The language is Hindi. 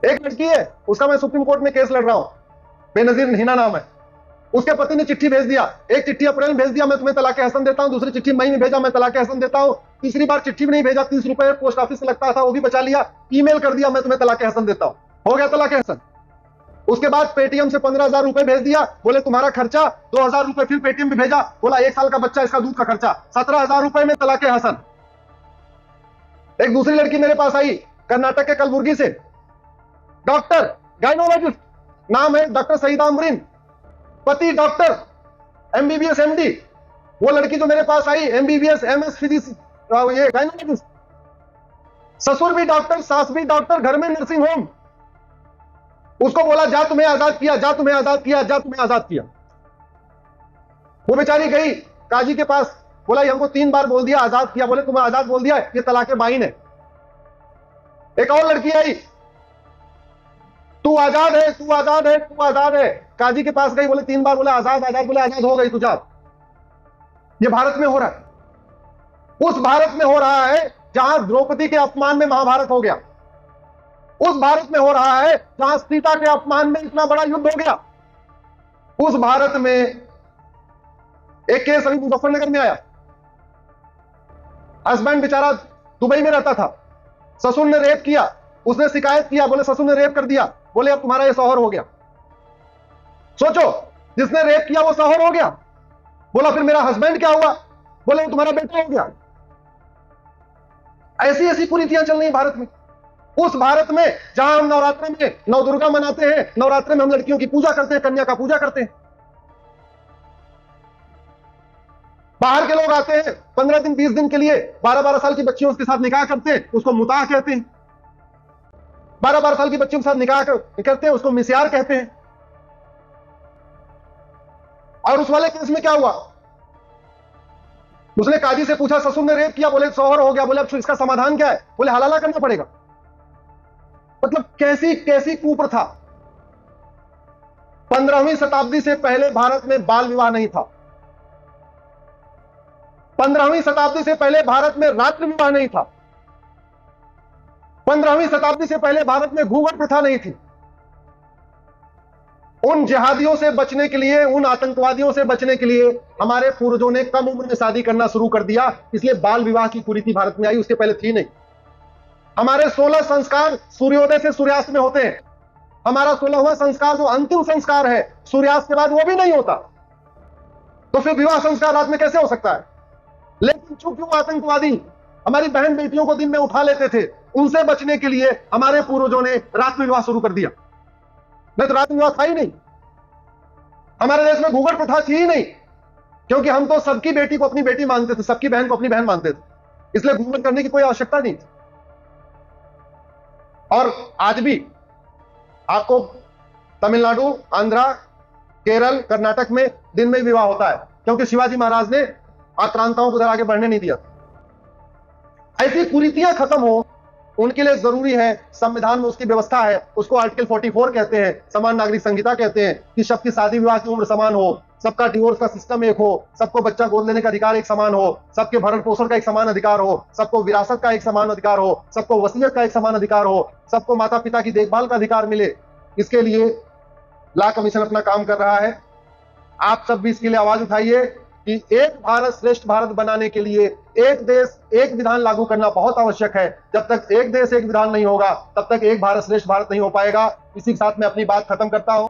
एक लड़की है, उसका मैं सुप्रीम कोर्ट में केस लड़ रहा हूं, बेनजीर हिना नाम है। उसके पति ने चिट्ठी भेज दिया, एक चिट्ठी अप्रैल में भेज दिया, मैं तुम्हें तलाक हसन देता हूं, दूसरी चिट्ठी मई में भेजा, मैं तलाक हसन देता हूं, तीसरी बार चिट्ठी भी नहीं भेजा, 30 रुपए पोस्ट ऑफिस से लगता था वो भी बचा लिया, ईमेल कर दिया मैं तुम्हें तलाक हसन देता हूं, हो गया तलाक हसन। उसके बाद पेटीएम से 15,000 रुपए भेज दिया, बोले तुम्हारा खर्चा, 2,000 रुपए फिर पेटीएम में भेजा, बोला 1 साल का बच्चा, इसका दूध का खर्चा, 17,000 रुपए में तलाक हसन। एक दूसरी लड़की मेरे पास आई, कर्नाटक के कलबुर्गी से, डॉक्टर गायनोलॉजिस्ट, नाम है डॉक्टर सईदा अमरीन, पति डॉक्टर एमबीबीएस एमडी। वो लड़की जो मेरे पास आई एमबीबीएस एमएस फिजिक्स, ये गायनोलॉजिस्ट, ससुर भी डॉक्टर, सास भी डॉक्टर, घर में नर्सिंग होम। उसको बोला जा तुम्हें आजाद किया, जा तुम्हें आजाद किया, जा तुम्हें आजाद किया। वो बेचारी गई काजी के पास, बोला हमको 3 बार बोल दिया आजाद किया, बोले तुम्हें आजाद बोल दिया, ये तलाक बाइन है। एक और लड़की आई, तू आजाद है, तू आजाद है, तू आजाद है, काजी के पास गई, बोले 3 बार बोले आजाद आजाद, बोले आजाद हो गई तू जा। ये भारत में हो रहा है, उस भारत में हो रहा है जहां द्रौपदी के अपमान में महाभारत हो गया, उस भारत में हो रहा है जहां सीता के अपमान में इतना बड़ा युद्ध हो गया, उस भारत में एक केस अभी मुजफ्फरनगर में आया। हस्बैंड बेचारा दुबई में रहता था, ससुर ने रेप किया, उसने शिकायत किया, बोले ससुर ने रेप कर दिया, बोले अब तुम्हारा ये शौहर हो गया। सोचो, जिसने रेप किया वो शौहर हो गया। बोला फिर मेरा हस्बैंड क्या हुआ, बोले वो तुम्हारा बेटा हो गया। ऐसी ऐसी कुरीतियां चल रही हैं भारत में। उस भारत में जहां हम नवरात्र में नवदुर्गा मनाते हैं, नवरात्र में हम लड़कियों की पूजा करते हैं, कन्या का पूजा करते हैं। बाहर के लोग आते हैं 15 दिन 20 दिन के लिए, 12-12 साल की बच्चियों के साथ निकाह करते हैं, उसको मुताह कहते हैं। 12-12 साल की बच्चियों के साथ निकाह करते हैं, उसको मिस्यार कहते हैं। और उस वाले केस में क्या हुआ, उसने काजी से पूछा ससुर ने रेप किया, बोले शौहर हो गया, बोले अब इसका समाधान क्या है, बोले हलाला करना पड़ेगा। मतलब कैसी कैसी कुप्रथा। 15वीं शताब्दी से पहले भारत में बाल विवाह नहीं था, 15वीं शताब्दी से पहले भारत में रात्रि विवाह नहीं था, 15वीं शताब्दी से पहले भारत में घूंघट प्रथा नहीं थी। उन जिहादियों से बचने के लिए, उन आतंकवादियों से बचने के लिए हमारे पूर्वजों ने कम उम्र में शादी करना शुरू कर दिया, इसलिए बाल विवाह की कुरीति भारत में आई, उसके पहले थी नहीं। हमारे 16 संस्कार सूर्योदय से सूर्यास्त में होते हैं, हमारा 16वां संस्कार जो अंतिम संस्कार है सूर्यास्त के बाद वो भी नहीं होता, तो फिर विवाह संस्कार रात में कैसे हो सकता है। लेकिन चूंकि वो आतंकवादी हमारी बहन बेटियों को दिन में उठा लेते थे, उनसे बचने के लिए हमारे पूर्वजों ने रात में विवाह शुरू कर दिया, नहीं तो रात में विवाह था ही नहीं। हमारे देश में घूंघट प्रथा थी ही नहीं, क्योंकि हम तो सबकी बेटी को अपनी बेटी मानते थे, सबकी बहन को अपनी बहन मानते थे, इसलिए घूंघट करने की कोई आवश्यकता नहीं थी। और आज भी आपको तमिलनाडु, आंध्रा, केरल, कर्नाटक में दिन में विवाह होता है, क्योंकि शिवाजी महाराज ने आक्रांताओं को उधर आगे बढ़ने नहीं दिया। ऐसी कुरीतियां खत्म हो, उनके लिए जरूरी है, संविधान में उसकी व्यवस्था है, उसको आर्टिकल 44 कहते हैं, समान नागरिक संहिता कहते हैं, कि सबकी शादी विवाह की उम्र समान हो, सबका डिवोर्स का सिस्टम एक हो, सबको बच्चा गोद लेने का अधिकार एक समान हो, सबके भरण पोषण का एक समान अधिकार हो, सबको विरासत का एक समान अधिकार हो, सबको वसीयत का एक समान अधिकार हो, सबको माता पिता की देखभाल का अधिकार मिले। इसके लिए लॉ कमीशन अपना काम कर रहा है। आप सब भी इसके लिए आवाज उठाइए कि एक भारत श्रेष्ठ भारत बनाने के लिए एक देश एक विधान लागू करना बहुत आवश्यक है। जब तक एक देश एक विधान नहीं होगा, तब तक एक भारत श्रेष्ठ भारत नहीं हो पाएगा। इसी के साथ मैं अपनी बात खत्म करता हूं।